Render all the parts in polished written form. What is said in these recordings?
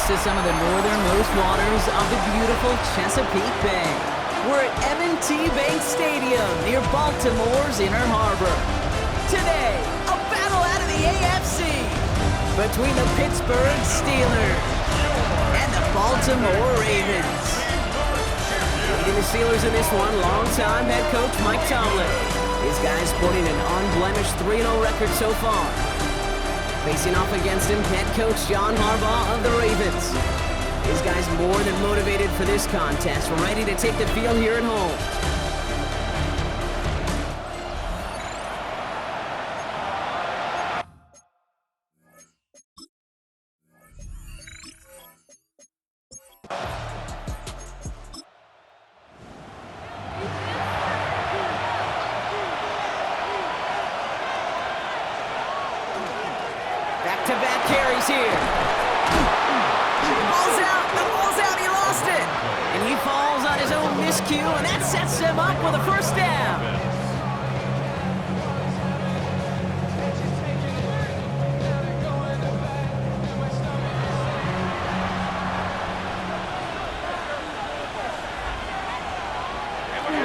to some of the northernmost waters of the beautiful Chesapeake Bay. We're at M&T Bank Stadium near Baltimore's Inner Harbor. Today, a battle out of the AFC between the Pittsburgh Steelers and the Baltimore Ravens. Leading the Steelers in this one, longtime head coach Mike Tomlin. His guys sporting an unblemished 3-0 record so far. Facing off against him, head coach John Harbaugh of the Ravens. His guys more than motivated for this contest, ready to take the field here at home. Back-to-back carries here. The ball's out, he lost it. And he falls on his own miscue, and that sets him up with a first down.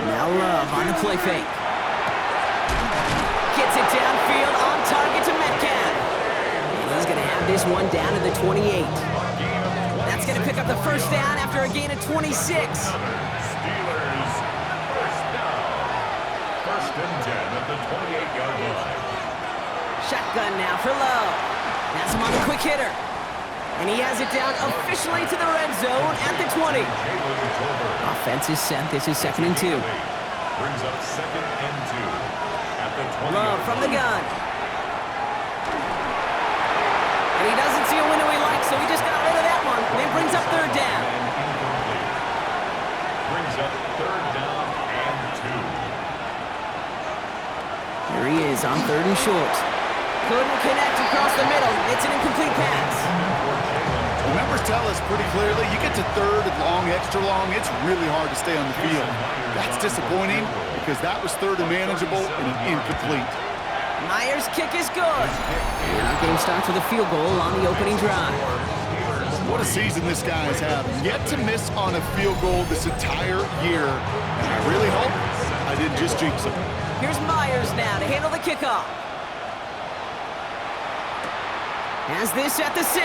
Now Love on the play fake. Gets it downfield on target to Metcalf. He's going to have this one down to the 28. That's going to pick up the first down after a gain of 26. Steelers, first down. First and 10 at the 28-yard line. Shotgun now for Love. That's him on the quick hitter. And he has it down officially to the red zone at the 20. Offense is set. This is 2nd and 2. Brings up 2nd and 2 at the 20. Love from the gun. And he doesn't see a window he likes, so he just got rid of that one. And it brings up 3rd down. Brings up 3rd down and 2. Here he is on 3rd and short. Couldn't connect across the middle. It's an incomplete pass. The numbers tell us pretty clearly, you get to 3rd and long, extra long, it's really hard to stay on the field. That's disappointing because that was 3rd and manageable and an incomplete. Myers' kick is good. And our game starts with a field goal on the opening drive. What a season this guy has had. Yet to miss on a field goal this entire year. And I really hope I didn't just jinx him. Here's Myers now to handle the kickoff. Has this at the 6.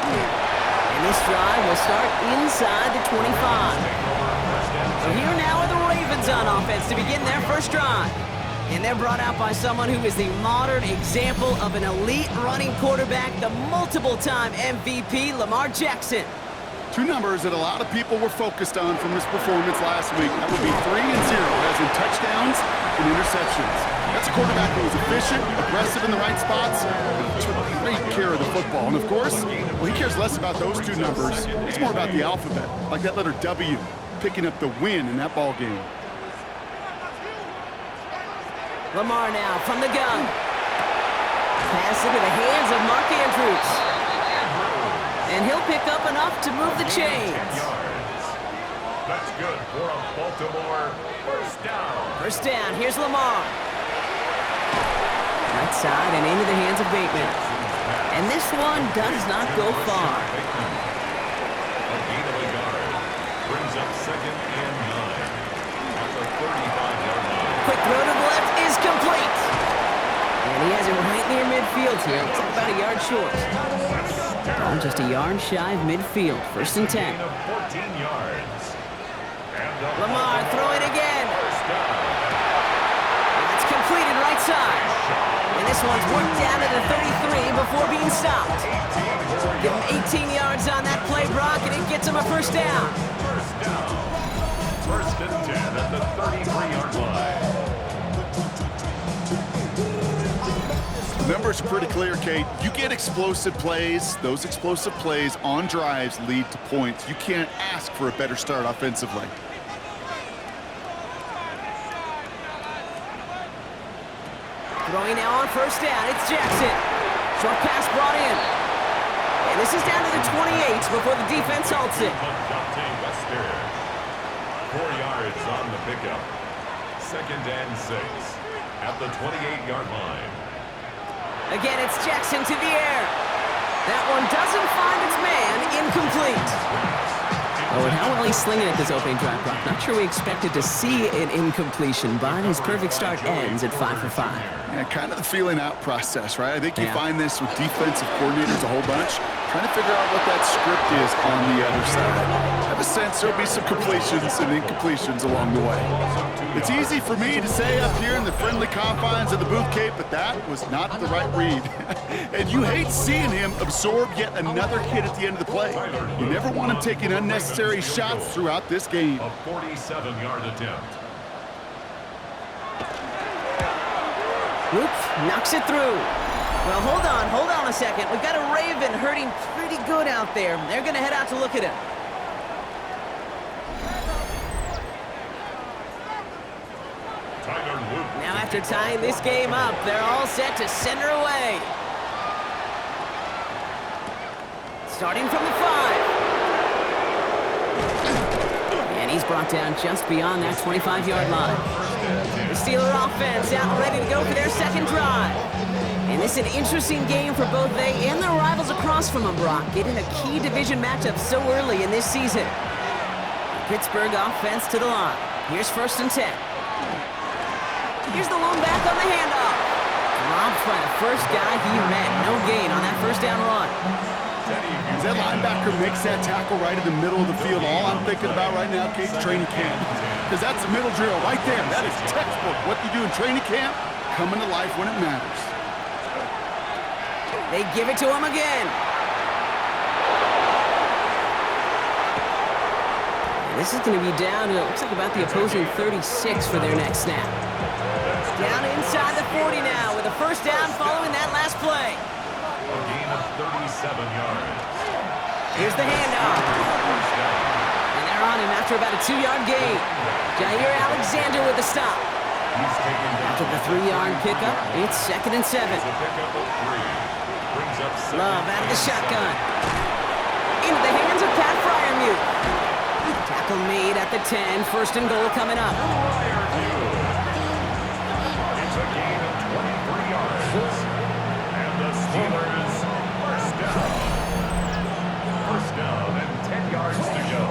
And this drive will start inside the 25. So here now are the Ravens on offense to begin their first drive. And they're brought out by someone who is the modern example of an elite running quarterback, the multiple-time MVP, Lamar Jackson. Two numbers that a lot of people were focused on from his performance last week. That would be 3 and 0, as in touchdowns and interceptions. That's a quarterback who was efficient, aggressive in the right spots, and took great care of the football. And of course, well, he cares less about those two numbers. It's more about the alphabet, like that letter W, picking up the win in that ball game. Lamar now from the gun. Pass into the hands of Mark Andrews. And he'll pick up enough to move the chains. That's good for a Baltimore first down. First down, here's Lamar. Right side and into the hands of Bateman. And this one does not go far. A gain of a yard. Brings up 2nd and 9 at the 35-yard line. Quick throw to the left is complete. And he has it right near midfield here. It's about a yard short. Oh, just a yard shy of midfield. 1st and 10. Gain of 14 yards. Lamar throwing again. And it's completed right side. And this one's worked down to the 33 before being stopped. Give him 18 yards on that play, Brock, and it gets him a first down. First down. 1st and 10 at the 33-yard line. The numbers are pretty clear, Kate. You get explosive plays. Those explosive plays on drives lead to points. You can't ask for a better start offensively. Throwing now on first down, it's Jackson. Short pass brought in. And this is down to the 28 before the defense halts it. 4 yards on the pickup. 2nd and 6 at the 28-yard line. Again, it's Jackson to the air. That one doesn't find its man, incomplete. Oh, and how well he's slinging it this opening drive, Brock. Not sure we expected to see an incompletion, but his perfect start ends at 5 for 5. Yeah, kind of the feeling out process, right? I think you find this with defensive coordinators a whole bunch, trying to figure out what that script is on the other side. I have a sense there'll be some completions and incompletions along the way. It's easy for me to say up here in the friendly confines of the Booth Cape, but that was not the right read. And you hate seeing him absorb yet another hit at the end of the play. You never want him taking unnecessary shots throughout this game. A 47-yard attempt. Oops, knocks it through. Well, hold on a second. We've got a Raven hurting pretty good out there. They're going to head out to look at him. Now after tying this game up, they're all set to send her away. Starting from the 5. And he's brought down just beyond that 25-yard line. The Steeler offense out and ready to go for their second drive. And this is an interesting game for both they and their rivals across from them, Brock, getting a key division matchup so early in this season. Pittsburgh offense to the line. Here's 1st and 10. Here's the lone back on the handoff. Dropped by the first guy he met. No gain on that first down run. As that linebacker makes that tackle right in the middle of the field, all I'm thinking about right now, Kate, training camp. Because that's the middle drill right there. That is textbook. What you do in training camp, coming to life when it matters. They give it to him again. And this is going to be down to, it looks like about the opposing 36 for their next snap. Down inside the 40 now with a first down following that last play. A gain of 37 yards. Here's the handoff. And they're on him after about a 2-yard gain. Jair Alexander with the stop. After the 3-yard pickup, it's 2nd and 7. Love out of the shotgun. Into the hands of Pat Freiermuth. Tackle made at the 10. 1st and goal coming up. It's a gain of 23 yards. And the Steelers first down. First down and 10 yards to go.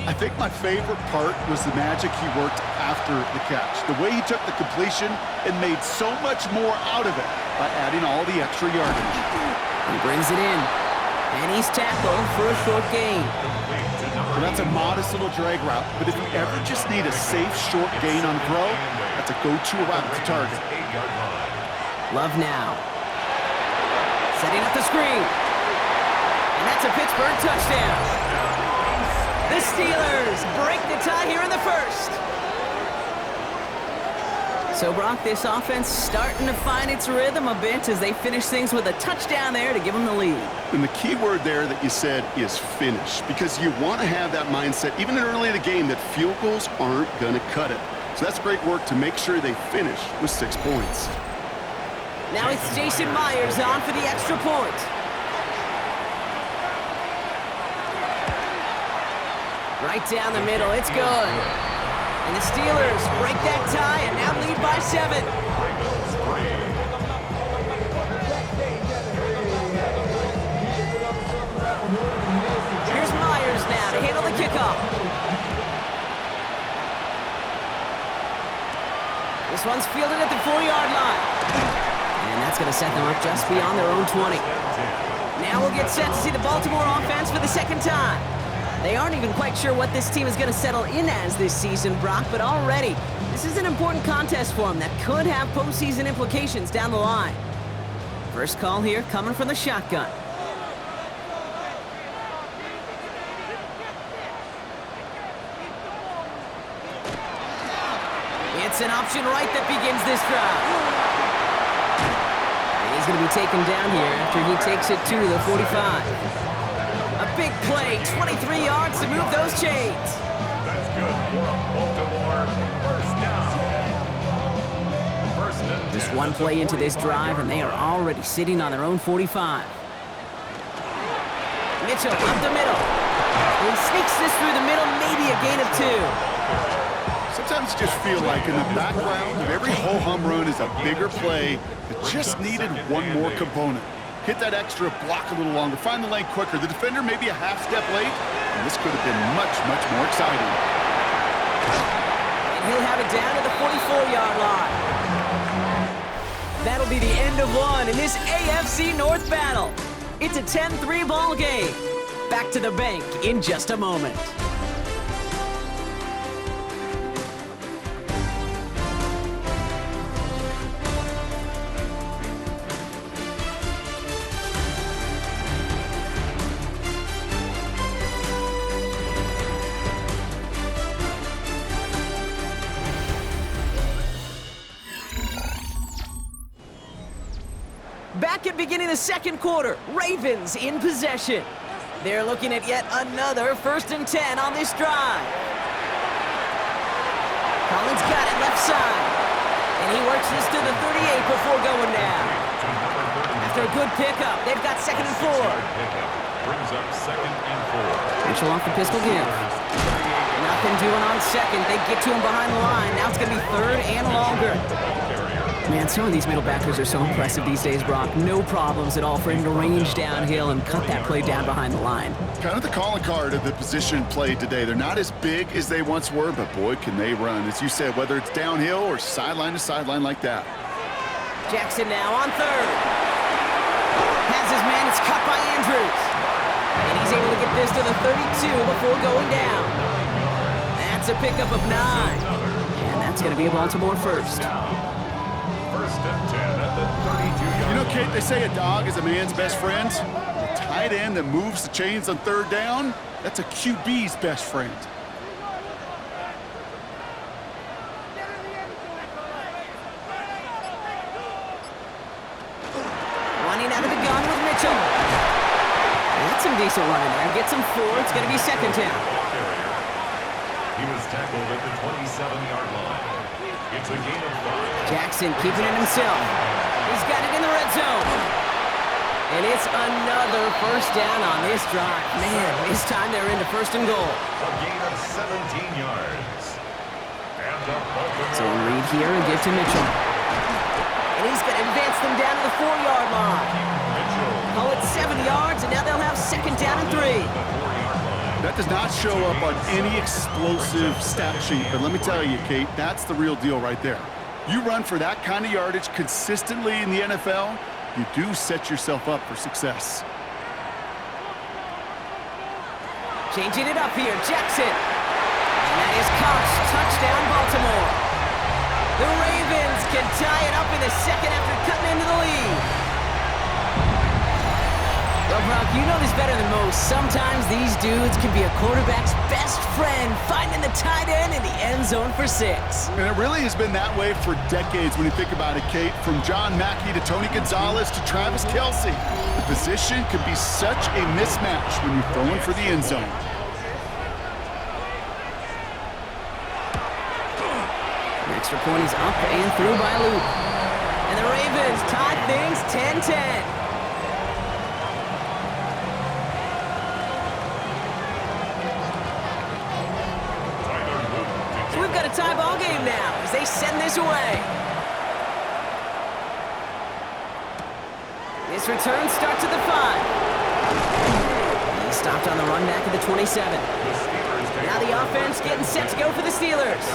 I think my favorite part was the magic he worked after the catch. The way he took the completion and made so much more out of it by adding all the extra yardage. He brings it in. And he's tackled for a short gain. Well, that's a modest little drag route, but if you ever just need a safe short gain on throw, that's a go-to route to target. Love now. Setting up the screen. And that's a Pittsburgh touchdown. The Steelers break the tie here in the first. So, Brock, this offense starting to find its rhythm a bit as they finish things with a touchdown there to give them the lead. And the key word there that you said is finish, because you want to have that mindset, even early in the game, that field goals aren't going to cut it. So that's great work to make sure they finish with 6 points. Now it's Jason Myers on for the extra point. Right down the middle, it's good. And the Steelers break that tie and now lead by 7. Here's Myers now to handle the kickoff. This one's fielded at the 4-yard line. And that's going to set them up just beyond their own 20. Now we'll get set to see the Baltimore offense for the second time. They aren't even quite sure what this team is going to settle in as this season, Brock, but already, this is an important contest for them that could have postseason implications down the line. First call here coming from the shotgun. It's an option right that begins this drive. And he's going to be taken down here after he takes it to the 45. A big play, 23 yards to move those chains. That's good for Baltimore. First down. First and 10. Just one play into this drive, and they are already sitting on their own 45. Mitchell up the middle. He sneaks this through the middle, maybe a gain of 2. Sometimes you just feel like in the background of every ho-hum run is a bigger play that just needed one more component. Hit that extra block a little longer, find the lane quicker. The defender may be a half step late, and this could have been much, much more exciting. And he'll have it down to the 44-yard line. That'll be the end of one in this AFC North battle. It's a 10-3 ball game. Back to the bank in just a moment. Back at beginning the second quarter, Ravens in possession. They're looking at yet another 1st and 10 on this drive. Collins got it left side. And he works this to the 38 before going down. After a good pickup, they've got 2nd and 4. Brings up 2nd and 4. Mitchell off the pistol give. Nothing doing on 2nd. They get to him behind the line. Now it's going to be 3rd and longer. Man, some of these middle backers are so impressive these days, Brock. No problems at all for him to range downhill and cut that play down behind the line. Kind of the calling card of the position played today. They're not as big as they once were, but boy, can they run. As you said, whether it's downhill or sideline to sideline like that. Jackson now on 3rd. Has his man, it's cut by Andrews. And he's able to get this to the 32 before going down. That's a pickup of 9. And that's going to be a Baltimore first. 1st and 10 at the 32-yard. You know, Kate, they say a dog is a man's best friend. A tight end that moves the chains on 3rd down, that's a QB's best friend. Running out of the gun with Mitchell. That's some decent running there. Gets him 4. It's going to be 2nd down. He was tackled at the 27-yard line. It's a gain of 5. Jackson keeping it himself. He's got it in the red zone. And it's another 1st down on this drive. Man, this time they're into 1st and goal. A gain of 17 yards. And the Baltimore. So read here and give to Mitchell. And he's going to advance them down to the 4-yard line. Mitchell. Call it 7 yards, and now they'll have 2nd down and 3. That does not show up on any explosive stat sheet, but let me tell you, Kate, that's the real deal right there. You run for that kind of yardage consistently in the NFL, you do set yourself up for success. Changing it up here, Jackson. And that is Cox, touchdown Baltimore. The Ravens can tie it up in the 2nd after cutting into the lead. Well, Brock, you know this better than most. Sometimes these dudes can be a quarterback's best friend, finding the tight end in the end zone for 6. And it really has been that way for decades when you think about it, Kate. From John Mackey to Tony Gonzalez to Travis Kelce. The position can be such a mismatch when you're throwing for the end zone. The extra point is up and through by Luke. And the Ravens tie things 10-10. So we've got a tie ball game now as they send this away. This return starts at the 5. He stopped on the run back at the 27. Now the offense getting set to go for the Steelers.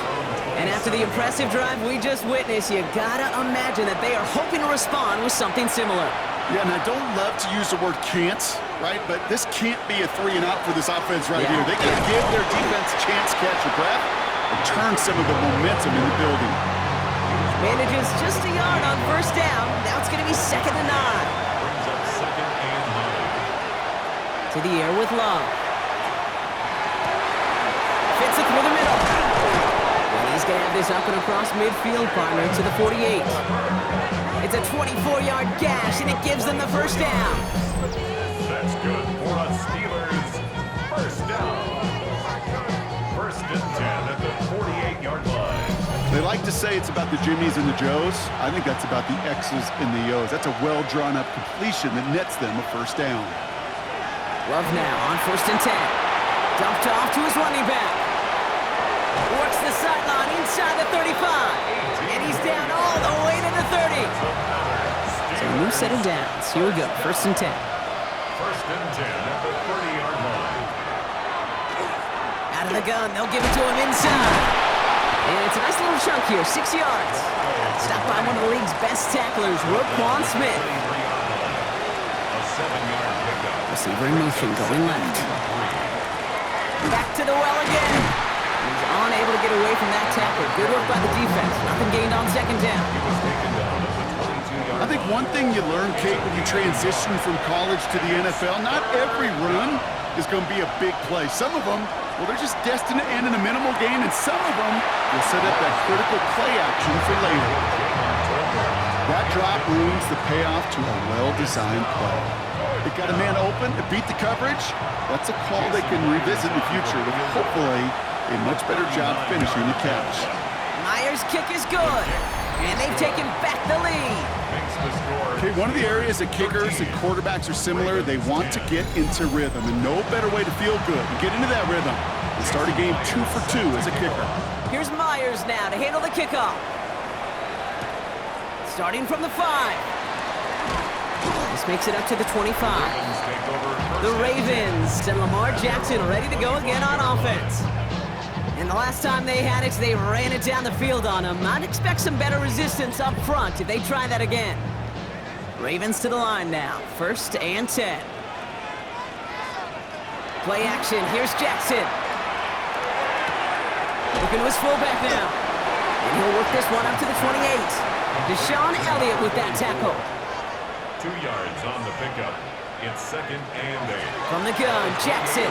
And after the impressive drive we just witnessed, you gotta imagine that they are hoping to respond with something similar. Yeah, and I don't love to use the word can't, right? But this can't be a 3 and out for this offense right here. They got to give their defense a chance to catch a breath and turn some of the momentum in the building. Manages just a yard on 1st down. Now it's going to be 2nd and 9. Brings up 2nd and 9. To the air with Love. Fits it through the middle. And he's going to have this up and across midfield, partner, to the 48. It's a 24-yard gash, and it gives them the 1st down. That's good for a Steelers 1st down. 1st and 10 at the 48-yard line. They like to say it's about the Jimmies and the Joes. I think that's about the X's and the O's. That's a well-drawn-up completion that nets them a 1st down. Love now on 1st and 10. Dumped off to his running back. Works the sideline. inside the 35. And he's down all the way to the 30. So a new set of downs. Here we go, 1st and 10. 1st and 10 at the 30-yard line. Out of the gun, they'll give it to him inside. And it's a nice little chunk here, 6 yards. Stopped by one of the league's best tacklers, Roquan Smith. A 7-yard pickup. Receiver in motion, going left. Back to the well again. He's unable to get away from that tackler. Good work by the defense. Nothing gained on 2nd down. He was taken down at the 22-yard I think one thing you learn, Kate, when you transition from college to the NFL, not every run is going to be a big play. Some of them, well, they're just destined to end in a minimal gain, and some of them will set up that critical play action for later. That drop ruins the payoff to a well-designed play. It got a man open, it beat the coverage. That's a call they can revisit in the future with hopefully a much better job finishing the catch. Myers' kick is good, and they've taken back the lead. makes the score. Okay, one of the areas that kickers and quarterbacks are similar, they want to get into rhythm, and no better way to feel good and get into that rhythm and start a game 2 for 2 as a kicker. Here's Myers now to handle the kickoff. Starting from the 5. This makes it up to the 25. Ravens take over The Ravens send Lamar Jackson ready to go again on offense. And the last time they had it, they ran it down the field on him. I'd expect some better resistance up front if they try that again. Ravens to the line now. 1st and 10. Play action. Here's Jackson. Looking to his fullback now. And he'll work this one up to the 28. Deshaun Elliott with that tackle. 2 yards on the pickup. It's 2nd and 8. From the gun, Jackson.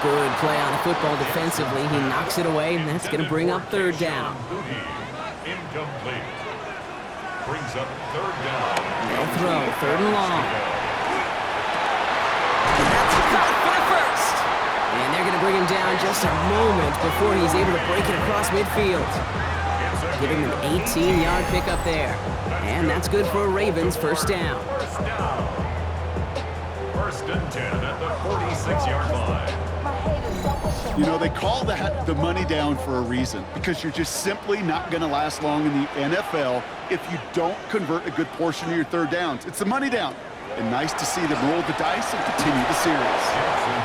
Good play on the football defensively. He knocks it away, and that's going to bring up 3rd down. Booty, incomplete. Brings up 3rd down. They'll throw, 3rd and long. That's caught for the 1st. And they're going to bring him down just a moment before he's able to break it across midfield. Giving him an 18-yard pickup there. And that's good for a Ravens 1st down. 1st down. 1st and 10 at the 46-yard line. You know, they call that the money down for a reason, because you're just simply not going to last long in the NFL if you don't convert a good portion of your 3rd downs. It's the money down. And nice to see them roll the dice and continue the series.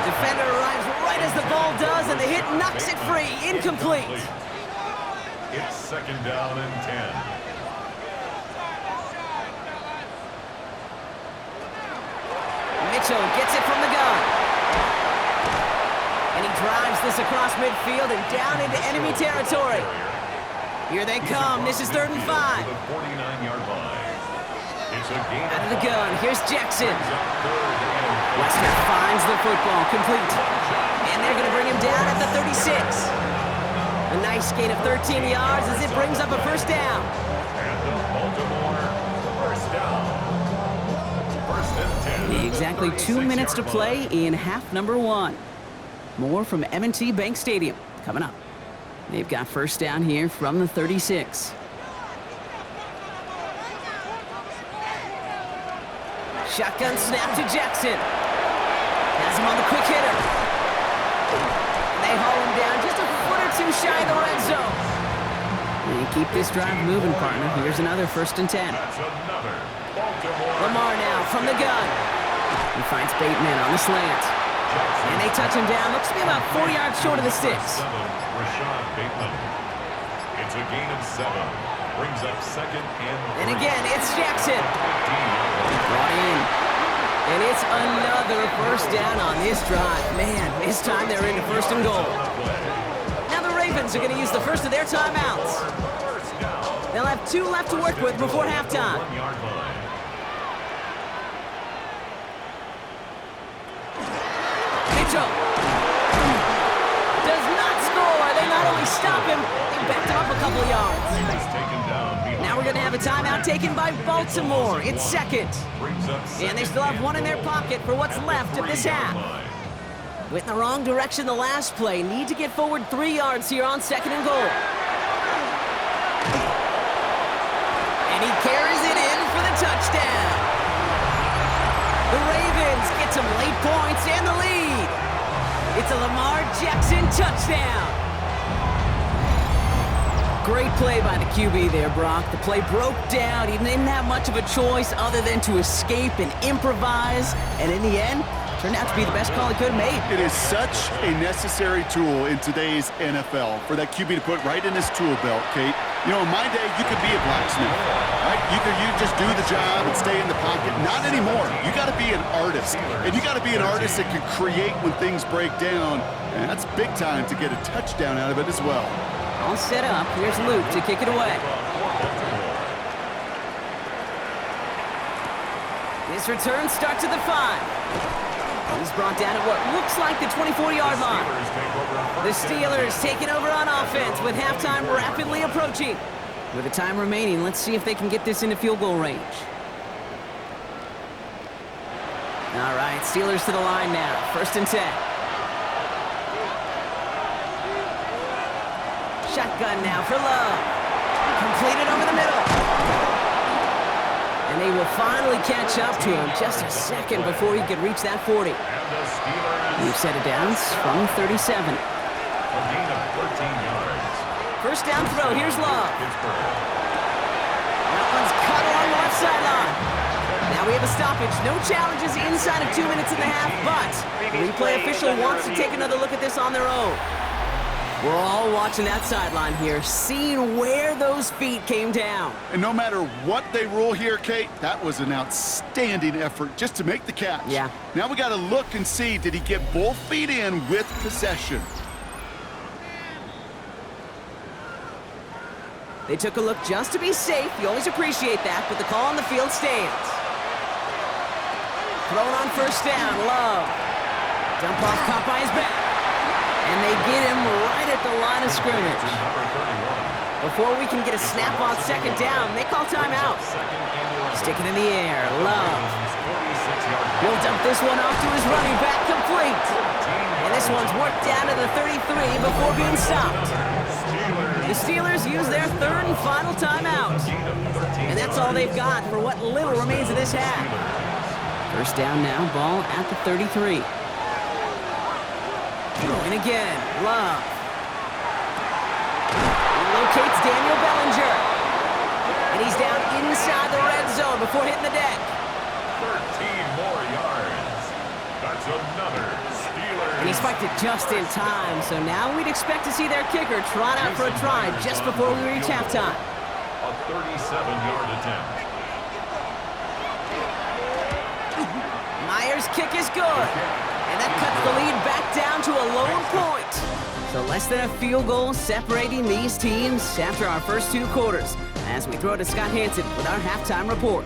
Defender arrives right as the ball does, and the hit knocks it free. Incomplete. It's 2nd down and 10. Mitchell gets it from the gun. And he drives this across midfield and down into enemy territory. Here they come. This is 3rd and 5. The 49-yard line. It's a gain Out of the gun. Here's Jackson. 3rd and Wester finds the football complete. And they're going to bring him down at the 36. A nice gain of 13 yards as it brings up a 1st down. And the Baltimore 1st down. 1st and 10. Exactly 2 minutes to play in half number 1. More from M&T Bank Stadium coming up. They've got 1st down here from the 36. Shotgun snap to Jackson. Has him on the quick hitter. And they haul him down just a foot or 2 shy of the red zone. And keep this drive moving, partner. Here's another 1st and 10. That's another Baltimore. Lamar now from the gun. He finds Bateman on the slant. And they touch him down. Looks to be about 4 yards short of the 6. Rashad Bateman. It's a gain of 7. Brings up 2nd and 3. And again, it's Jackson. 15-yard Brought in. And it's another 1st down on this drive. Man, this time they're into 1st and goal. Now the Ravens are going to use the first of their timeouts. They'll have 2 left to work with before halftime. 1-yard line. Mitchell does not score. They not only stop him, they backed him up a couple of yards. He was taken down behind. Now we're going to have a timeout taken by Baltimore. It's 2nd. Brings up And they still have 1 in their pocket for what's left of this half. Went in the wrong direction the last play. Need to get forward 3 yards here on 2nd and goal. And he carries it in for the touchdown. The Ravens get some late points and the lead. It's a Lamar Jackson touchdown. Great play by the QB there, Brock. The play broke down. He didn't have much of a choice other than to escape and improvise. And in the end, turned out to be the best call he could have made. It is such a necessary tool in today's NFL for that QB to put right in his tool belt, Kate. You know, in my day, you could be a blacksmith, right? You just do the job and stay in the pocket. Not anymore. You got to be an artist. And you got to be an artist that can create when things break down. And that's big time to get a touchdown out of it as well. All set up. Here's Luke to kick it away. This return starts at the 5. He's brought down at what looks like the 24-yard line. The Steelers taking over on offense with halftime rapidly approaching. With the time remaining, let's see if they can get this into field goal range. All right, Steelers to the line now. 1st and 10. Shotgun now for Love. Completed over the middle. And they will finally catch up to him just a second before he could reach that 40. We've set it down from 37. A gain of 13 yards. 1st down throw. Here's Love. That one's cut along the left sideline. Now we have a stoppage. No challenges inside of 2 minutes and a half, but the replay official wants to take another look at this on their own. We're all watching that sideline here, seeing where those feet came down. And no matter what they rule here, Kate, that was an outstanding effort just to make the catch. Yeah. Now we got to look and see, did he get both feet in with possession? They took a look just to be safe. You always appreciate that, but the call on the field stands. Thrown on 1st down, Love. Dump off caught by his back. And they get him right at the line of scrimmage. Before we can get a snap on 2nd down, they call timeout. Stick it in the air, Love. He'll dump this one off to his running back, complete. And this one's worked down to the 33 before being stopped. The Steelers use their 3rd and final timeout. And that's all they've got for what little remains of this half. 1st down now, ball at the 33. And again, Love. He locates Daniel Bellinger. And he's down inside the red zone before hitting the deck. 13 more yards. That's another Steelers. And he spiked it just in time, so now we'd expect to see their kicker trot out for a try just before we reach halftime. A 37-yard attempt. Myers' kick is good. And that cuts the lead back down to a lone point. So less than a field goal separating these teams after our first 2 quarters. As we throw to Scott Hanson with our halftime report.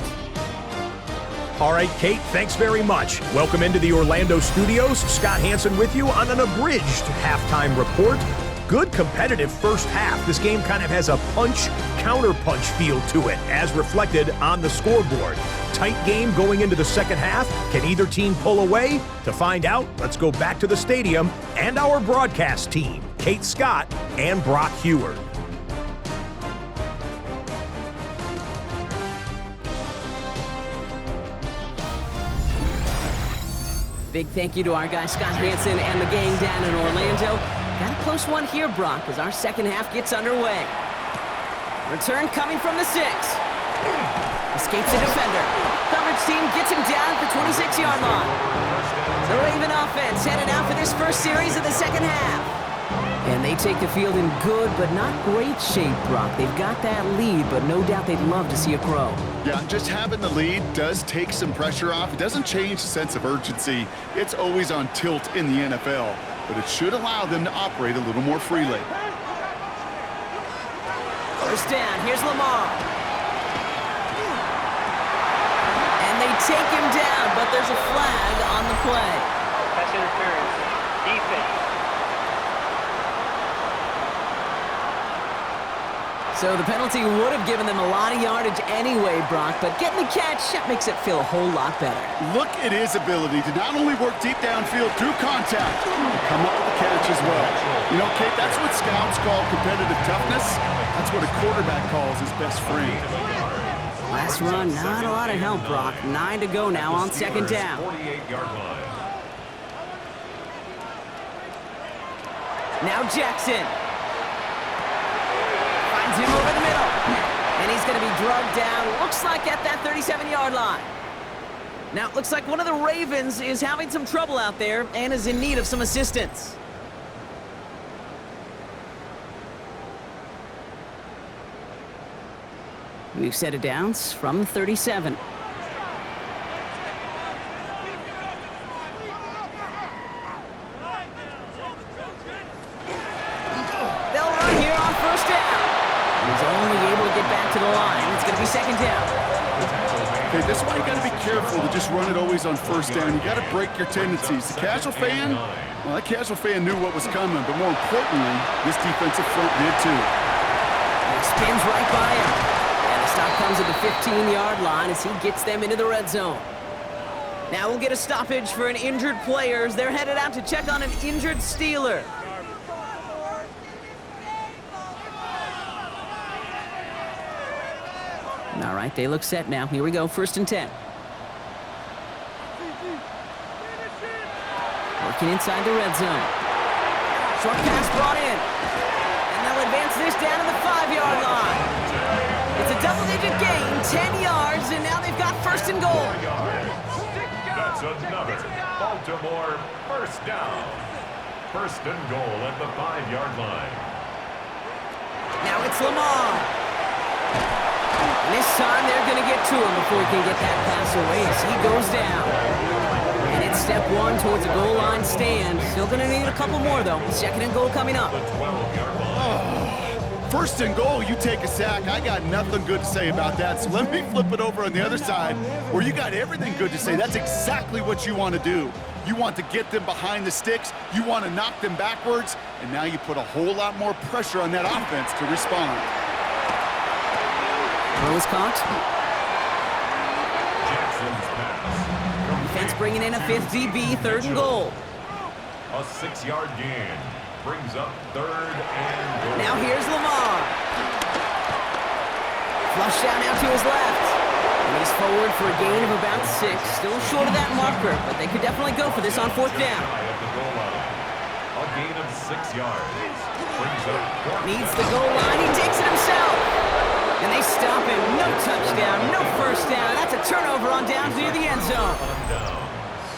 All right, Kate, thanks very much. Welcome into the Orlando studios. Scott Hanson with you on an abridged halftime report. Good competitive first half. This game kind of has a punch-counter-punch feel to it, as reflected on the scoreboard. Tight game going into the 2nd half. Can either team pull away? To find out, let's go back to the stadium and our broadcast team, Kate Scott and Brock Huard. Big thank you to our guy Scott Hanson and the gang down in Orlando. Got a close one here, Brock, as our 2nd half gets underway. Return coming from the 6. Escapes the defender. Coverage team gets him down at the 26-yard line. The Raven offense headed out for this first series of the 2nd half. And they take the field in good but not great shape, Brock. They've got that lead, but no doubt they'd love to see it grow. Yeah, just having the lead does take some pressure off. It doesn't change the sense of urgency. It's always on tilt in the NFL, but it should allow them to operate a little more freely. 1st down, here's Lamar. And they take him down, but there's a flag on the play. Pass interference. Defense. So the penalty would have given them a lot of yardage anyway, Brock, but getting the catch, that makes it feel a whole lot better. Look at his ability to not only work deep downfield through contact, but come up with the catch as well. You know, Kate, that's what scouts call competitive toughness. That's what a quarterback calls his best friend. Last run, not a lot of help, Brock. 9 to go now on 2nd down. 48-yard line. Now Jackson. Finds going to be drugged down, looks like at that 37-yard line. Now, it looks like one of the Ravens is having some trouble out there and is in need of some assistance. We've set it down from 37. They'll run here on first down. He's only able to get back to the line. It's going to be second down. Okay, this is why you got to be careful to just run it always on first down. You got to break your tendencies. The casual fan, well, that casual fan knew what was coming, but more importantly, this defensive front did too. He spins right by him. And the stop comes at the 15-yard line as he gets them into the red zone. Now we'll get a stoppage for an injured player as they're headed out to check on an injured Steeler. All right, they look set now. Here we go, 1st and 10. Working inside the red zone. Short pass brought in. And they'll advance this down to the 5-yard line. It's a double-digit gain, 10 yards, and now they've got 1st and goal. That's another Baltimore first down. 1st and goal at the 5-yard line. Now it's Lamar. And this time they're going to get to him before he can get that pass away as he goes down. And it's step 1 towards a goal line stand. Still going to need a couple more, though. 2nd and goal coming up. The 12-yard line. 1st and goal, you take a sack. I got nothing good to say about that. So let me flip it over on the other side where you got everything good to say. That's exactly what you want to do. You want to get them behind the sticks. You want to knock them backwards. And now you put a whole lot more pressure on that offense to respond. Ball is caught. Jackson's pass. Defense bringing in a 5th DB, 3rd and goal. A 6-yard gain brings up 3rd and goal. Now here's Lamar. Flush out now to his left. And he's forward for a gain of about 6. Still short of that marker, but they could definitely go for this on 4th down. At the goal line. A gain of 6 yards brings up 4th Needs down. the goal line. He takes it himself. And they stop him. No touchdown, no 1st down. That's a turnover on downs near the end zone.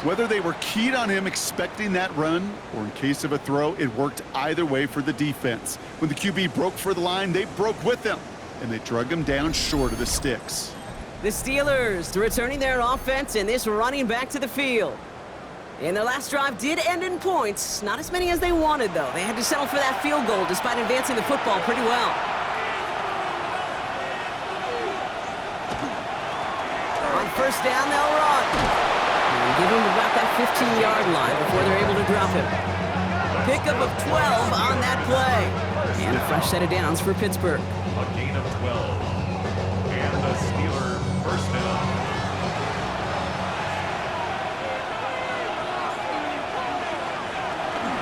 Whether they were keyed on him expecting that run or in case of a throw, it worked either way for the defense. When the QB broke for the line, they broke with him, and they drug him down short of the sticks. The Steelers returning their offense and this running back to the field. And their last drive did end in points. Not as many as they wanted, though. They had to settle for that field goal despite advancing the football pretty well. On 1st down, they'll run. And give him about that 15-yard line before they're able to drop him. Pickup of 12 on that play. And a fresh set of downs for Pittsburgh. A gain of 12. And the Steeler first down.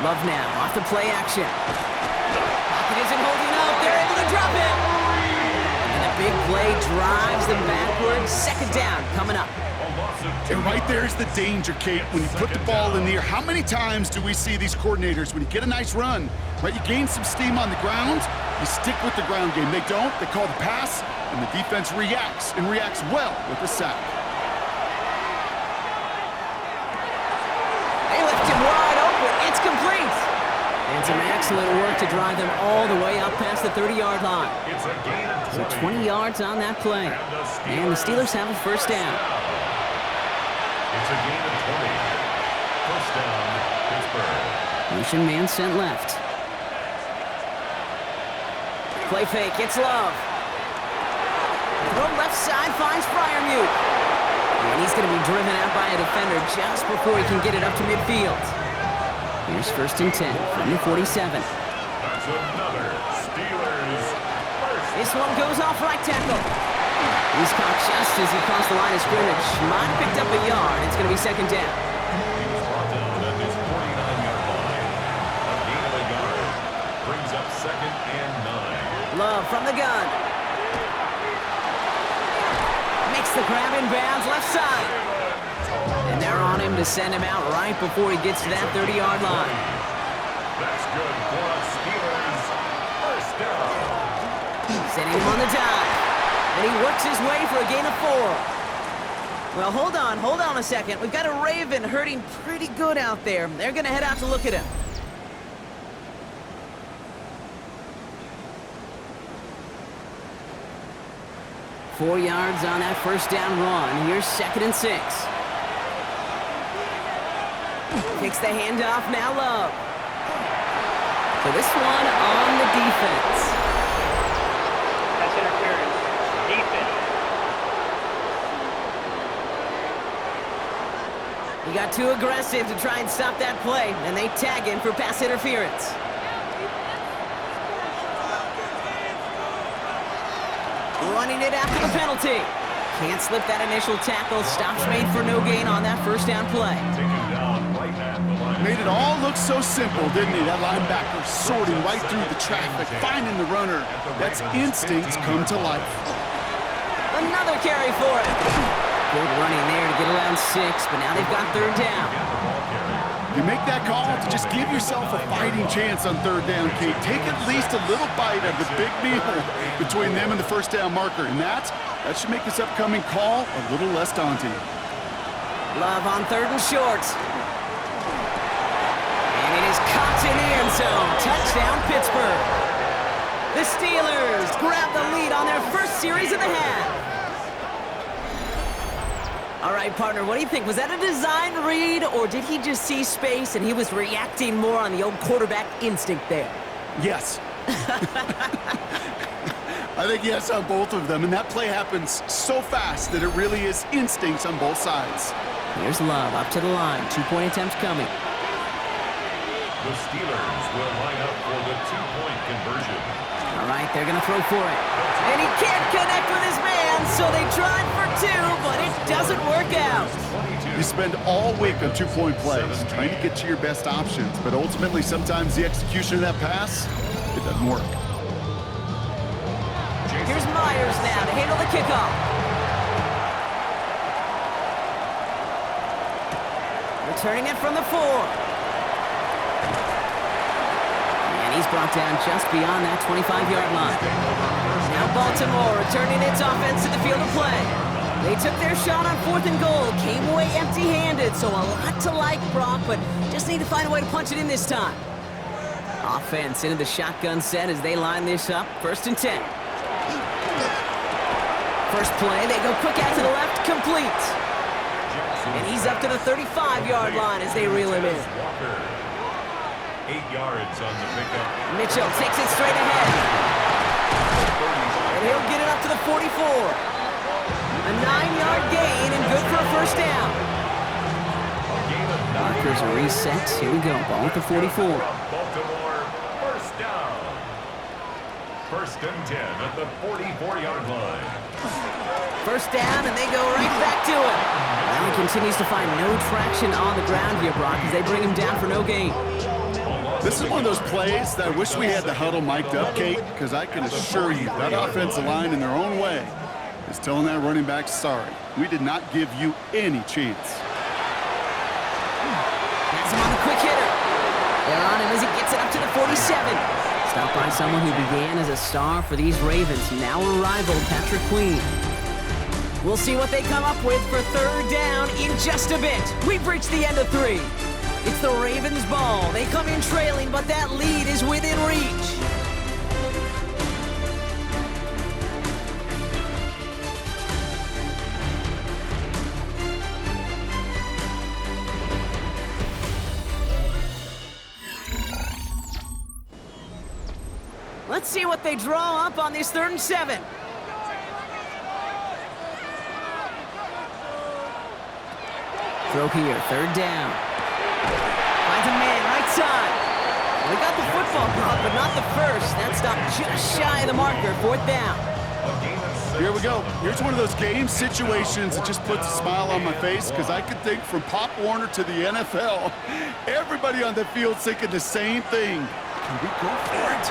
Love now, off the play action. Pocket isn't holding up. They're able to drop it. And a big play drives them backwards. 2nd down coming up. A loss of 2 And right there's the danger, Kate, when you put the ball in the air. How many times do we see these coordinators, when you get a nice run, right, you gain some steam on the ground, you stick with the ground game. They don't, they call the pass, and the defense reacts, and reacts well with the sack. They left him wide open. It's complete. And some excellent work to drive them all the way up past the 30-yard line. It's a gain of 20. So 20 yards on that play. And the Steelers have a 1st down. It's a gain of 20. 1st down, Pittsburgh. Motion man sent left. Play fake, it's Love. Throw left side, finds Freiermuth. And he's going to be driven out by a defender just before he can get it up to midfield. Here's 1st and 10 from the 47. That's another Steelers first. This one goes off right tackle. He's caught just as he crossed the line of scrimmage. Might have picked up a yard. It's going to be 2nd down. He was brought down at his 49-yard line. A gain of a yard brings up 2nd and 9. Love from the gun. Makes the grab in bounds left side. And they're on him to send him out right before he gets to that 30-yard line. That's good for a Steelers first down. Sending him on the dive. And he works his way for a gain of 4. Well, hold on a second. We've got a Raven hurting pretty good out there. They're going to head out to look at him. Four yards on that first down run. Here's 2nd and 6. Takes the handoff, now Love. So this one on the defense. Pass interference. Defense. He got too aggressive to try and stop that play, and they tag him for pass interference. Running it after the penalty. Can't slip that initial tackle. Stops made for no gain on that first down play. Made it all look so simple, didn't he? That linebacker sorting right through the traffic, finding the runner. That's instincts come to life. Another carry for it. Good running there to get around 6, but now they've got 3rd down. You make that call to just give yourself a fighting chance on 3rd down, Kate. Take at least a little bite of the big meal between them and the first down marker, and that should make this upcoming call a little less daunting. Love on 3rd and short. And it is caught in the end zone. Touchdown, Pittsburgh. The Steelers grab the lead on their first series of the half. All right, partner, what do you think? Was that a design read, or did he just see space and he was reacting more on the old quarterback instinct there? Yes. I think yes on both of them, and that play happens so fast that it really is instincts on both sides. Here's Love up to the line. 2-point attempts coming. The Steelers will line up for the 2-point conversion. All right, they're going to throw for it. And he can't connect with his man, so they tried for 2, but it doesn't work out. You spend all week on 2-point plays trying to get to your best options, but ultimately sometimes the execution of that pass, it doesn't work. Here's Myers now to handle the kickoff. Returning it from the 4. And he's brought down just beyond that 25-yard line. Now Baltimore returning its offense to the field of play. They took their shot on 4th and goal, came away empty-handed, so a lot to like, Brock, but just need to find a way to punch it in this time. Offense into the shotgun set as they line this up. 1st and 10. First play, they go quick out to the left, complete. And he's up to the 35-yard line as they reel him in. 8 yards on the pickup. Mitchell takes it straight ahead. And he'll get it up to the 44. A 9-yard gain and good for a first down. Markers are reset. Here we go. Ball at the 44. Baltimore, first down. 1st and 10 at the 44-yard line. First down, and they go right back to it. Allen continues to find no traction on the ground here, Brock, as they bring him down for no gain. This is one of those plays that I wish we had the huddle mic'd up, Kate, because I can assure you that offensive line in their own way is telling that running back, sorry, we did not give you any chance. Has him on the quick hitter. They're on him as he gets it up to the 47. Stopped by someone who began as a star for these Ravens, now a rival, Patrick Queen. We'll see what they come up with for 3rd down in just a bit. We've reached the end of 3. It's the Ravens' ball. They come in trailing, but that lead is within reach. Let's see what they draw up on this 3rd and 7. Throw here, 3rd down. Finds a man, right side. We got the football caught, but not the first. That stopped just shy of the marker, 4th down. Here we go. Here's one of those game situations that just puts a smile on my face, because I could think from Pop Warner to the NFL, everybody on the field thinking the same thing. Can we go for it?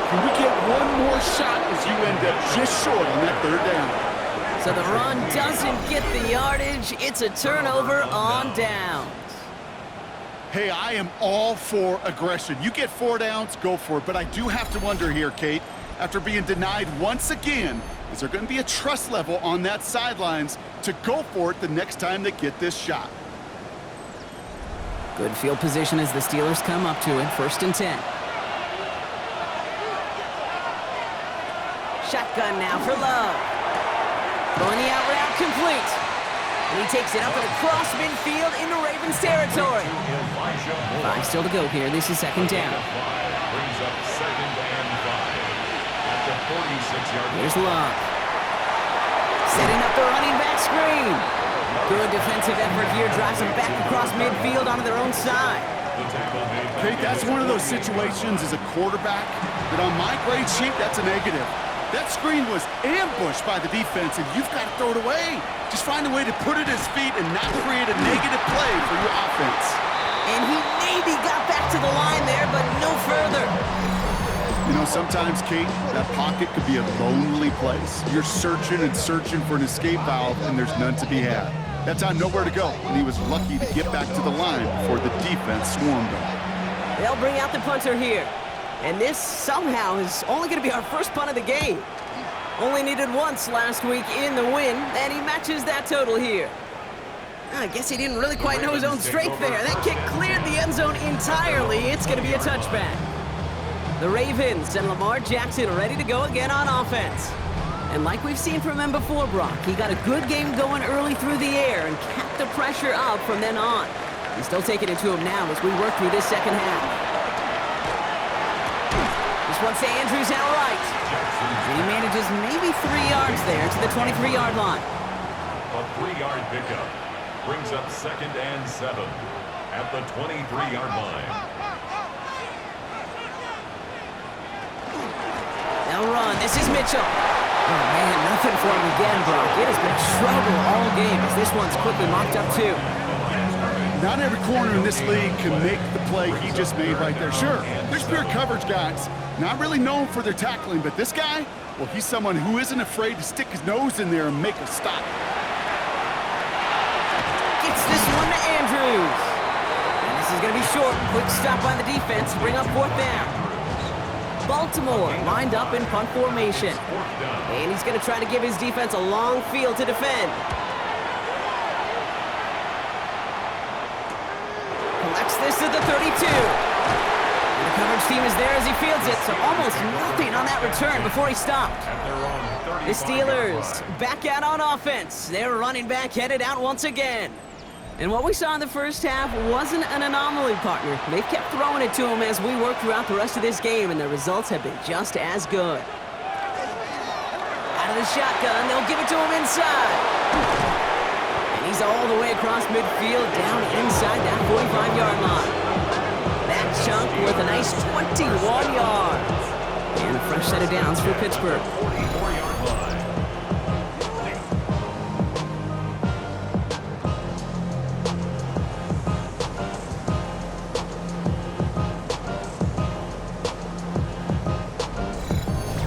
Can we get one more shot as you end up just short on that 3rd down? So the run doesn't get the yardage. It's a turnover on downs. Hey, I am all for aggression. You get 4 downs, go for it. But I do have to wonder here, Kate, after being denied once again. Is there going to be a trust level on that sidelines to go for it the next time they get this shot? Good field position as the Steelers come up to it, 1st and 10. Shotgun now for Love. Throwing the out route complete. And he takes it up and across midfield into Ravens territory. 5 still to go here. This is 2nd down. Brings up 2nd and 5 at the 46-yard line. Here's Love. Setting up the running back screen. Good defensive effort here. Drives them back across midfield onto their own side. Kate, that's one of those situations as a quarterback that on my grade sheet, that's a negative. That screen was ambushed by the defense, and you've got to throw it away. Just find a way to put it at his feet and not create a negative play for your offense. And he maybe got back to the line there, but no further. You know, sometimes, Kate, that pocket could be a lonely place. You're searching and searching for an escape valve, and there's none to be had. That time, nowhere to go, and he was lucky to get back to the line before the defense swarmed him. They'll bring out the punter here. And this somehow is only going to be our first punt of the game. Only needed once last week in the win, and he matches that total here. I guess he didn't really quite know his own strength there. That kick cleared the end zone entirely. It's going to be a touchback. The Ravens and Lamar Jackson ready to go again on offense. And like we've seen from him before, Brock, he got a good game going early through the air and kept the pressure up from then on. He's still taking it to him now as we work through this second half. This one's to Andrews outright. He manages maybe 3 yards there to the 23-yard line. A 3-yard pickup brings up 2nd and 7 at the 23-yard line. Now run. This is Mitchell. Oh, man, nothing for him again, Brock. It has been trouble all game as this one's quickly mocked up, too. Not every corner in this league can make the play he just made right there. Sure, there's pure coverage guys, not really known for their tackling, but this guy, well, he's someone who isn't afraid to stick his nose in there and make a stop. Gets this one to Andrews. And this is going to be short. Quick stop by the defense to bring up 4th down. Baltimore lined up in punt formation. And he's going to try to give his defense a long field to defend. Collects this at the 32. And the coverage team is there as he fields it, so almost nothing on that return before he stopped. The Steelers back out on offense. Their running back headed out once again. And what we saw in the first half wasn't an anomaly, partner. They've kept throwing it to him as we work throughout the rest of this game, and the results have been just as good. Out of the shotgun, they'll give it to him inside. And he's all the way across midfield, down inside that 45-yard line. That chunk worth a nice 21 yards. And a fresh set of downs for Pittsburgh. 44-yard line.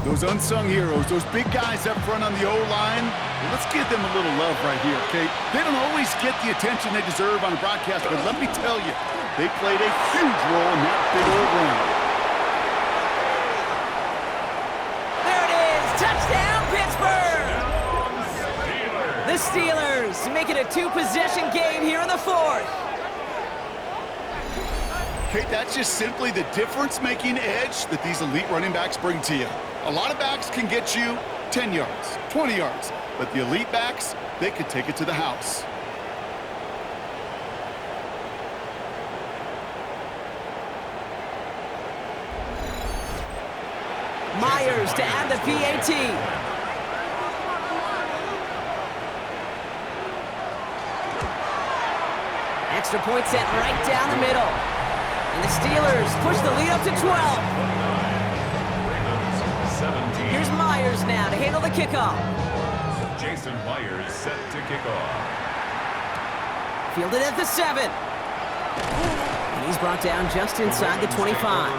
Those unsung heroes, those big guys up front on the O-line, well, let's give them a little love right here, okay? They don't always get the attention they deserve on a broadcast, but let me tell you, they played a huge role in that big old run. There it is! Touchdown, Pittsburgh! The Steelers make it a 2-possession game here in the 4th. Kate, that's just simply the difference-making edge that these elite running backs bring to you. A lot of backs can get you 10 yards, 20 yards, but the elite backs, they could take it to the house. Myers to add the PAT. Extra point set right down the middle. And the Steelers push the lead up to 12. Here's Myers now to handle the kickoff. Jason Myers set to kick off. Fielded at the 7. And he's brought down just inside the 25.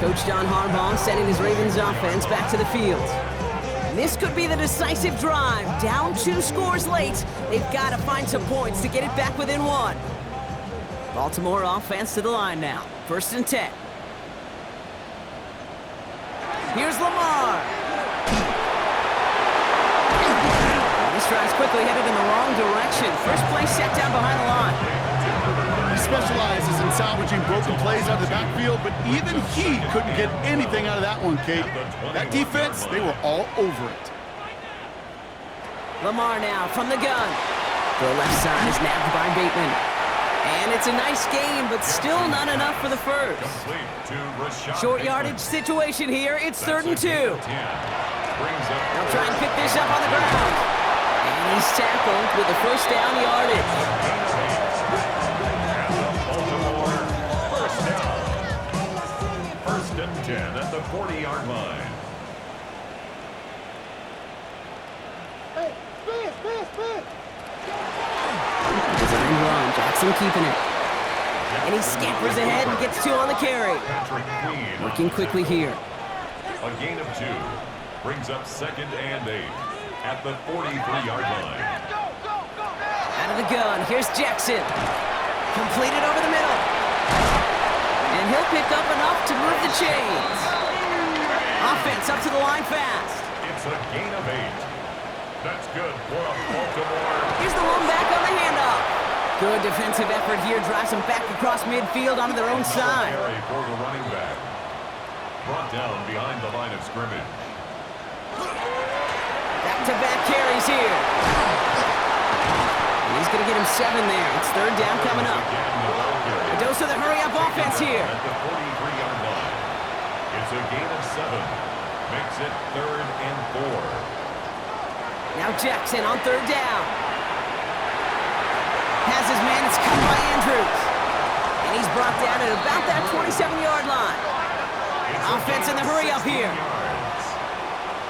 Coach John Harbaugh sending his Ravens offense back to the field. And this could be the decisive drive. Down 2 scores late. They've got to find some points to get it back within 1. Baltimore offense to the line now. 1st and 10. Here's Lamar. This drive's quickly headed in the wrong direction. First play set down behind the line. He specializes in salvaging broken plays out of the backfield, but even he couldn't get anything out of that one, Kate. That defense, they were all over it. Lamar now from the gun. The left side is nabbed by Bateman. And it's a nice game, but still not enough for the first. Short yardage situation here. It's 3rd and 2. They'll try and pick this up on the ground. And he's tackled with the first down yardage. First down. 1st and 10 at the 40-yard line. Design run. Jackson keeping it. And he scampers ahead and gets 2 on the carry. Working quickly here. A gain of 2 brings up 2nd and 8 at the 43-yard line. Out of the gun. Here's Jackson. Completed over the middle. And he'll pick up enough to move the chains. Offense up to the line fast. It's a gain of 8. That's good for Baltimore. Here's the one back on the handoff. Good defensive effort here. Drives them back across midfield onto their own side. Carry for the running back. Brought down behind the line of scrimmage. Back-to-back carries here. And he's going to get him 7 there. It's 3rd down coming up. A dose of the hurry-up offense here. At the 43-yard line. It's a gain of 7. Makes it 3rd and 4. Now Jackson on 3rd down. Has his man. It's cut by Andrews. And he's brought down at about that 27-yard line. Offense in the hurry-up here.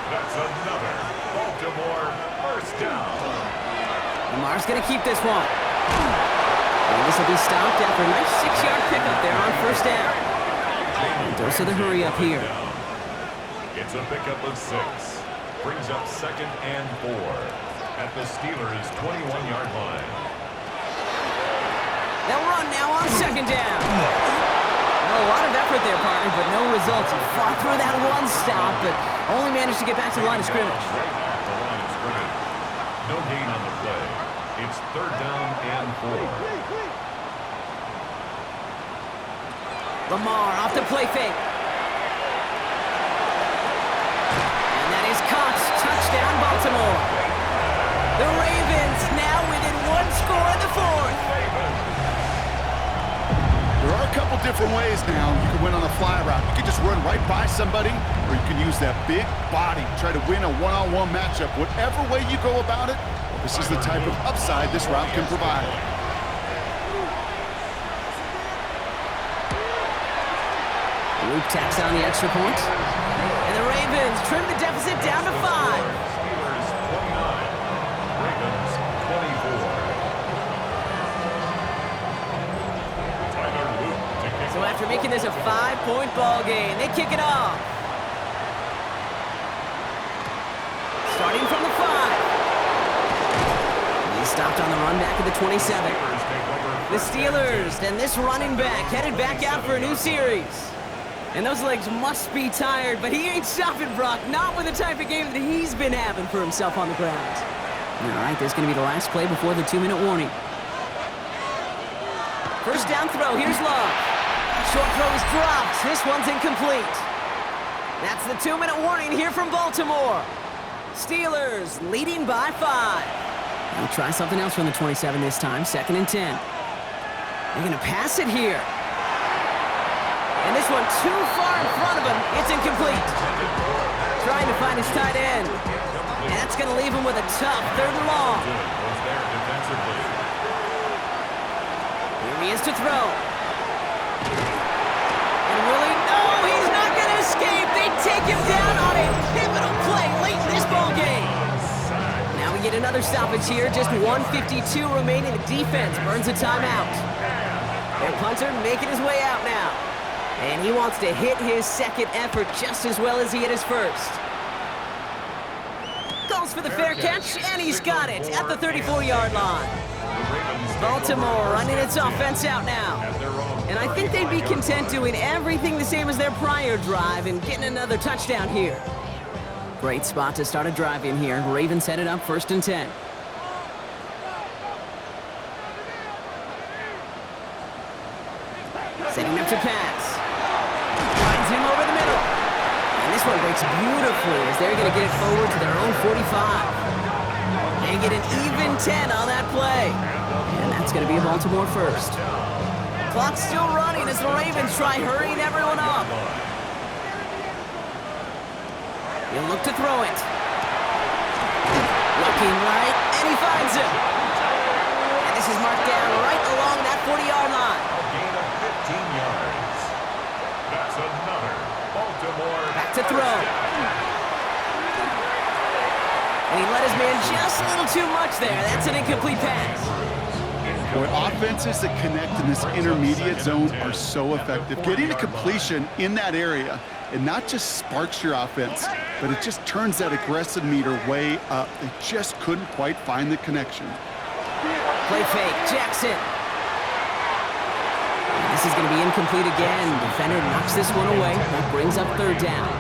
That's another Baltimore first down. Lamar's going to keep this one. And this will be stopped after a nice 6-yard pickup there on 1st down. And dose of the hurry-up here. It's a pickup of 6. Brings up 2nd and 4 at the Steelers' 21-yard line. They'll run now on 2nd down. Well, a lot of effort there, partner, but no results. He fought through that one stop, but only managed to get back to the line of scrimmage. Right at the line of scrimmage. No gain on the play. It's 3rd down and 4. Lamar off the play fake. And that is caught. Touchdown, Baltimore. The Ravens now within 1 score in the 4th. There are a couple different ways now. You can win on a fly route. You can just run right by somebody, or you can use that big body, try to win a one-on-one matchup. Whatever way you go about it, this is the type of upside this route can provide. Luke tacks on the extra point. And the Ravens trim the deficit down to 5. Steelers 29. Ravens 24. Tyler Luke to kick So after making this a 5-point ball game, they kick it off. Starting from the 5. He's stopped on the run back at the 27. The Steelers and this running back headed back out for a new series. And those legs must be tired, but he ain't stopping, Brock. Not with the type of game that he's been having for himself on the ground. All right, there's going to be the last play before the 2-minute warning. First down throw, here's Love. Short throw is dropped. This one's incomplete. That's the 2-minute warning here from Baltimore. Steelers leading by 5. They'll try something else from the 27 this time, 2nd and 10. They're going to pass it here. And this one too far in front of him. It's incomplete. Trying to find his tight end. And that's going to leave him with a tough 3rd and long. Here he is to throw. And Willie, no, he's not going to escape. They take him down on a pivotal play late in this ball game. Now we get another stoppage here. Just 1:52 remaining. The defense burns a timeout. Their punter making his way out now. And he wants to hit his 2nd effort just as well as he hit his 1st. Goes for the fair catch, and he's got it at the 34-yard line. Baltimore running its offense out now. And I think they'd be content doing everything the same as their prior drive and getting another touchdown here. Great spot to start a drive in here. Ravens headed up 1st and 10. Setting up to pass. Finds him over the middle. And this one breaks beautifully as they're going to get it forward to their own 45. They get an even 10 on that play. And that's going to be a Baltimore first. Clock's still running as the Ravens try hurrying everyone up. He'll look to throw it. Looking right, and he finds him. And this is marked down right along that 40-yard line. A gain of 15 yards. That's another Baltimore. Back to throw. And he let his man just a little too much there. That's an incomplete pass. Boy, offenses that connect in this intermediate zone are so effective. Getting a completion in that area, it not just sparks your offense, but it just turns that aggressive meter way up. They just couldn't quite find the connection. Play fake, Jackson. And this is going to be incomplete again. Defender knocks this one away. That brings up 3rd down.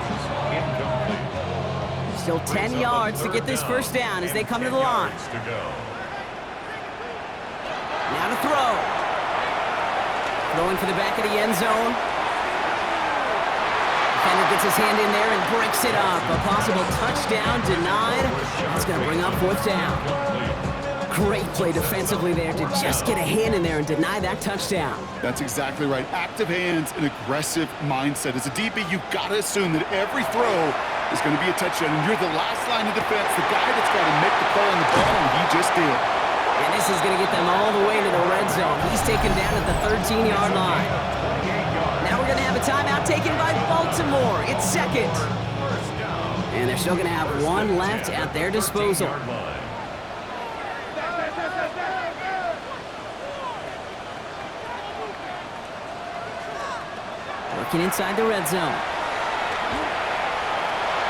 Still 10 yards to get this first down as they come to the line. Now to throw. Throwing for the back of the end zone. Defender gets his hand in there and breaks it up. A possible touchdown denied. That's going to bring up 4th down. Great play defensively there to just get a hand in there and deny that touchdown. That's exactly right. Active hands and aggressive mindset. As a DB, you've got to assume that every throw is going to be a touchdown. And you're the last line of defense, the guy that's got to make the play on the ball, and he just did. And this is going to get them all the way to the red zone. He's taken down at the 13-yard line. Now we're going to have a timeout taken by Baltimore. It's 2nd. And they're still going to have one left at their disposal. Working inside the red zone.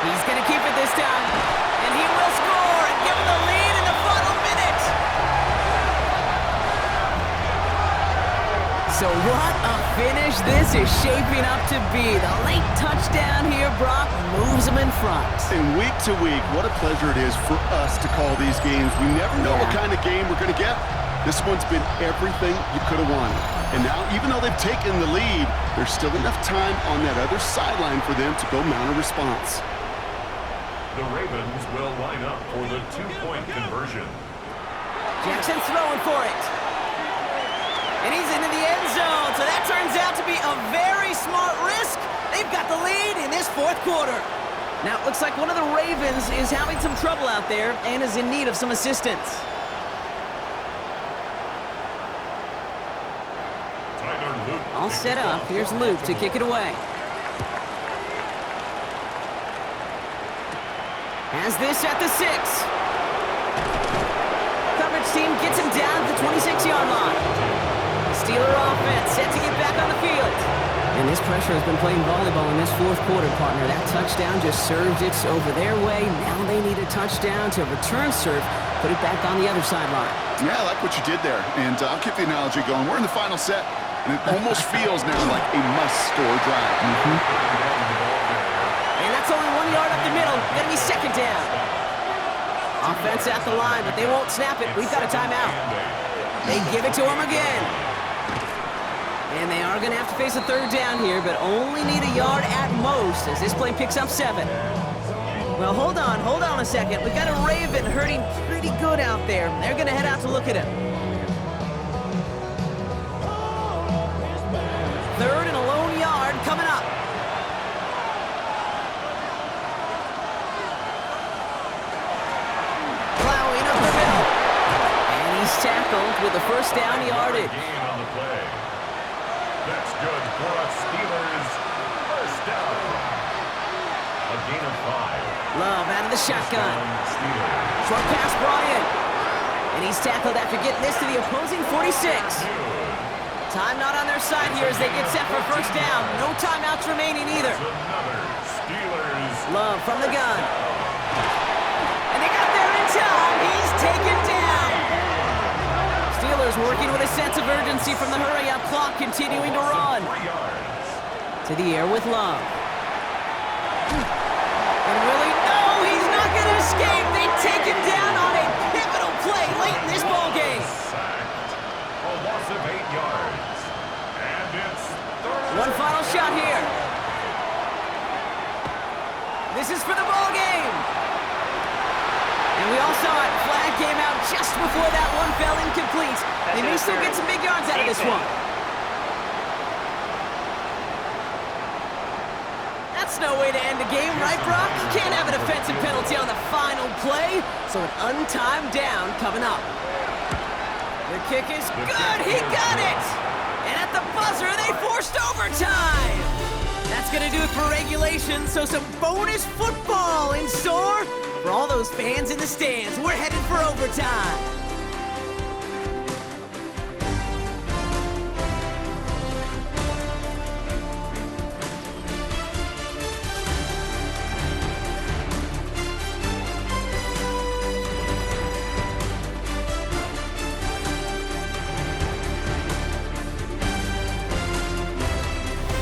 He's going to keep it this time. And he will score and give them the lead in the final minute. So what a finish this is shaping up to be. The late touchdown here, Brock, moves them in front. And week to week, what a pleasure it is for us to call these games. We never know what kind of game we're going to get. This one's been everything you could have wanted. And now, even though they've taken the lead, there's still enough time on that other sideline for them to go mount a response. The Ravens will line up for the 2-point conversion. Jackson throwing for it. And he's into the end zone, so that turns out to be a very smart risk. They've got the lead in this 4th quarter. Now, it looks like one of the Ravens is having some trouble out there and is in need of some assistance. All set up. Here's Luke to kick it away. Has this at the 6. Coverage team gets him down at the 26-yard line. Steeler offense set to get back on the field. And this pressure has been playing volleyball in this 4th quarter, partner. That touchdown just served it over their way. Now they need a touchdown to return serve, put it back on the other sideline. Yeah, I like what you did there. And I'll keep the analogy going. We're in the final set, and it almost feels now like a must-score drive. And that's only 1 yard up the middle. Gonna be 2nd down. Offense at the line, but they won't snap it. We've got a timeout. They give it to him again. And they are going to have to face a 3rd down here, but only need a yard at most as this play picks up 7. Well, hold on a second. We've got a Raven hurting pretty good out there. They're going to head out to look at him. 3rd and a lone yard coming up. Plowing up the middle. And he's tackled with the 1st down yardage. Gain on the play. That's good for a Steelers 1st down. A gain of 5. Love out of the shotgun. Steelers. Short pass brought in. And he's tackled after getting this to the opposing 46. Time not on their side here as they get set for 1st down. No timeouts remaining either. Another Steelers. Love from the gun. And they urgency from the hurry-up clock, continuing to run. 3 yards. To the air with Love. And Willie, no, he's not going to escape. They take him down on a pivotal play late in this ball game. Sacked. A loss of 8 yards. And it's third. One final shot here. This is for the ball game. And we all saw it. Flag came out just before that one fell incomplete. They may still get some big yards out of this one. That's no way to end the game, right, Brock? You can't have an offensive penalty on the final play, so an untimed down coming up. The kick is good. He got it. And at the buzzer, they forced overtime. That's going to do it for regulation, so some bonus football in store for all those fans in the stands. We're headed for overtime.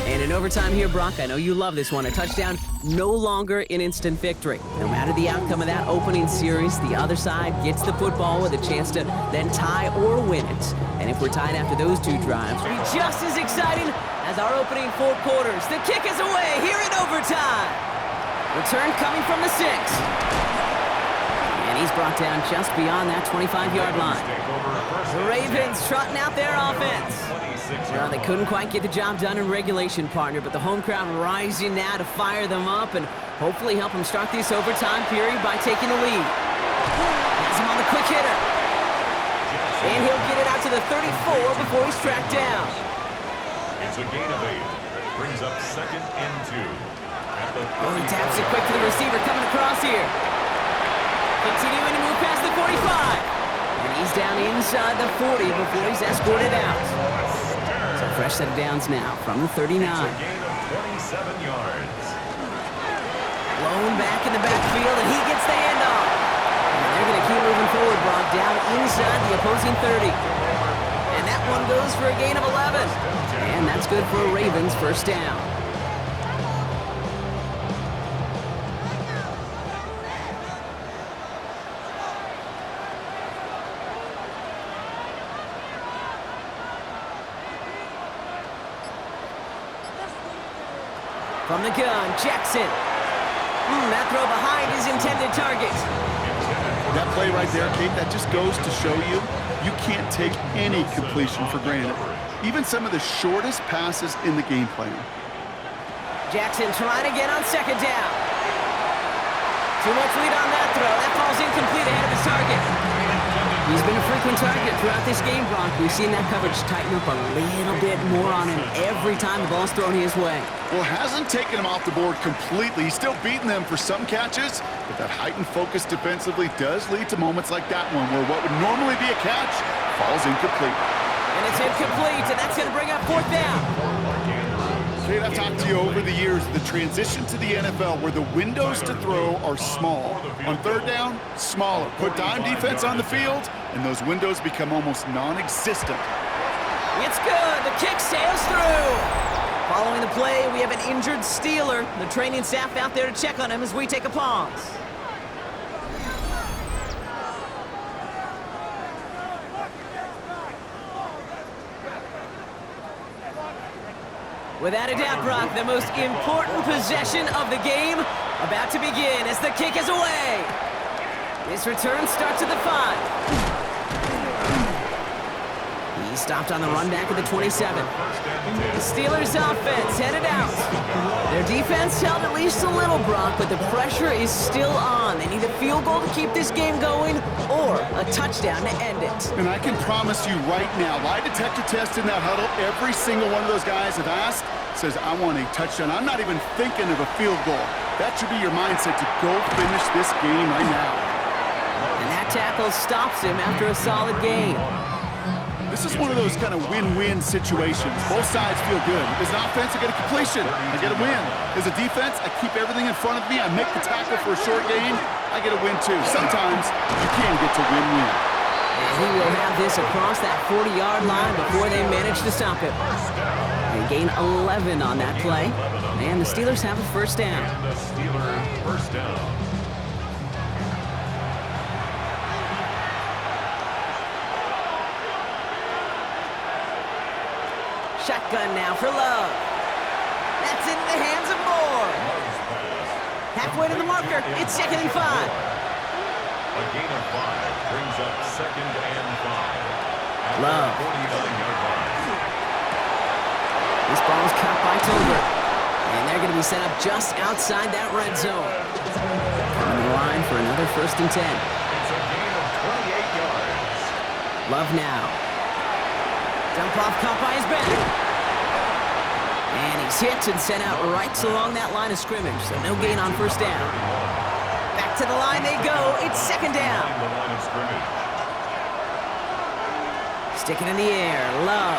And in overtime here, Brock, I know you love this one. A touchdown, no longer an instant victory. No matter the outcome of that opening series, the other side gets the football with a chance to then tie or win it. And if we're tied after those two drives, it'll be just as exciting as our opening 4 quarters. The kick is away here in overtime. Return coming from the 6. And he's brought down just beyond that 25-yard line. The Ravens trotting out their offense. Well, they couldn't quite get the job done in regulation, partner, but the home crowd rising now to fire them up and hopefully help them start this overtime period by taking the lead. Has him on the quick hitter. And he'll get it out to the 34 before he's tracked down. It's a gain of 8. Brings up 2nd and 2. Oh, he taps it quick to the receiver coming across here. Continuing to move past the 45. And he's down inside the 40 before he's escorted out. So fresh set of downs now from the 39. It's a gain of 27 yards. Blown back in the backfield, and he gets the handoff. And they're going to keep moving forward, Brock, down inside the opposing 30. And that one goes for a gain of 11. And that's good for a Ravens first down. From the gun, Jackson. That throw behind his intended target. That play right there, Kate, that just goes to show you, you can't take any completion for granted. Even some of the shortest passes in the game plan. Jackson trying to get on 2nd down. Too much lead on that throw. That falls incomplete ahead of his target. He's been a frequent target throughout this game, Brock. We've seen that coverage tighten up a little bit more on him every time the ball's thrown his way. Well, hasn't taken him off the board completely. He's still beating them for some catches, but that heightened focus defensively does lead to moments like that one where what would normally be a catch falls incomplete. And it's incomplete, and that's going to bring up 4th down. Kate, I've talked to you over the years, the transition to the NFL where the windows to throw are small. On 3rd down, smaller. Put dime defense on the field, and those windows become almost non-existent. It's good. The kick sails through. Following the play, we have an injured Steeler. The training staff out there to check on him as we take a pause. Without a doubt, Brock, the most important possession of the game about to begin as the kick is away. This return starts at the 5. He stopped on the run back at the 27. The Steelers' offense headed out. Their defense held at least a little, Brock, but the pressure is still on. They need a field goal to keep this game going or a touchdown to end it. And I can promise you right now, lie detector test in that huddle, every single one of those guys have asked, says, I want a touchdown. I'm not even thinking of a field goal. That should be your mindset to go finish this game right now. And that tackle stops him after a solid game. This is one of those kind of win-win situations. Both sides feel good. As an offense, I get a completion. I get a win. As a defense, I keep everything in front of me. I make the tackle for a short gain. I get a win, too. Sometimes you can get to win-win. And he will have this across that 40-yard line before they manage to stop him. They gain 11 on that play, and the Steelers have a first down. And the Steelers first down. Shotgun now for Love. That's in the hands of Moore. Halfway to the marker. It's 2nd and 5. A gain of 5 brings up 2nd and 5. At Love. the 49-yard line. This ball is caught by Tolbert. And they're going to be set up just outside that red zone. On the line for another 1st and 10. It's a gain of 28 yards. Love now. Dump off caught by his back. And he's hit and sent out right along that line of scrimmage, so no gain on first down. Back to the line they go. It's 2nd down. The line of scrimmage. Stick it in the air. Love.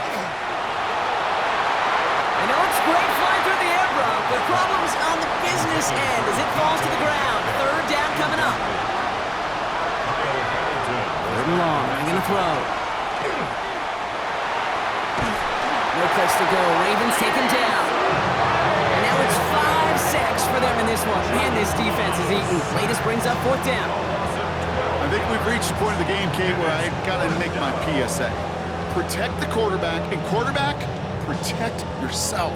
I know it's great flying through the air, Brock, but problems on the business end as it falls to the ground. 3rd down coming up. Kyle Hamilton. 3rd and long. I'm going to throw. No place to go. Ravens take him down. And now it's 5 sacks for them in this one. Man, this defense is eating. Latest brings up 4th down. I think we've reached the point of the game, Kate, where I got to make my PSA. Protect the quarterback, and quarterback, protect yourself.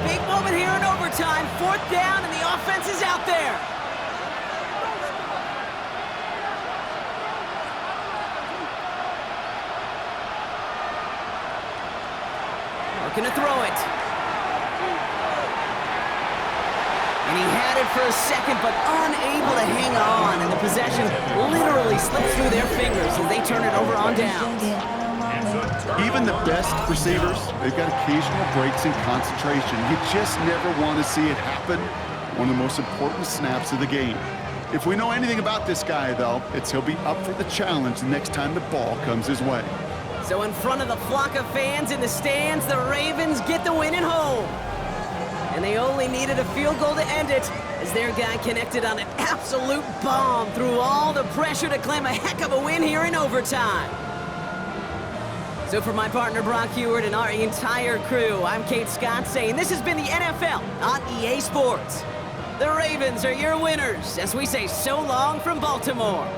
Big moment here in overtime. 4th down, and the offense is out there. Looking to throw it. And he had it for a second, but unable to hang on. And the possession literally slips through their fingers as they turn it over on downs. Even the best receivers, they've got occasional breaks in concentration. You just never want to see it happen. One of the most important snaps of the game. If we know anything about this guy, though, it's he'll be up for the challenge the next time the ball comes his way. So in front of the flock of fans in the stands, the Ravens get the win at home. And they only needed a field goal to end it as their guy connected on an absolute bomb through all the pressure to claim a heck of a win here in overtime. So for my partner Brock Huard and our entire crew, I'm Kate Scott saying this has been the NFL on EA Sports. The Ravens are your winners as we say so long from Baltimore.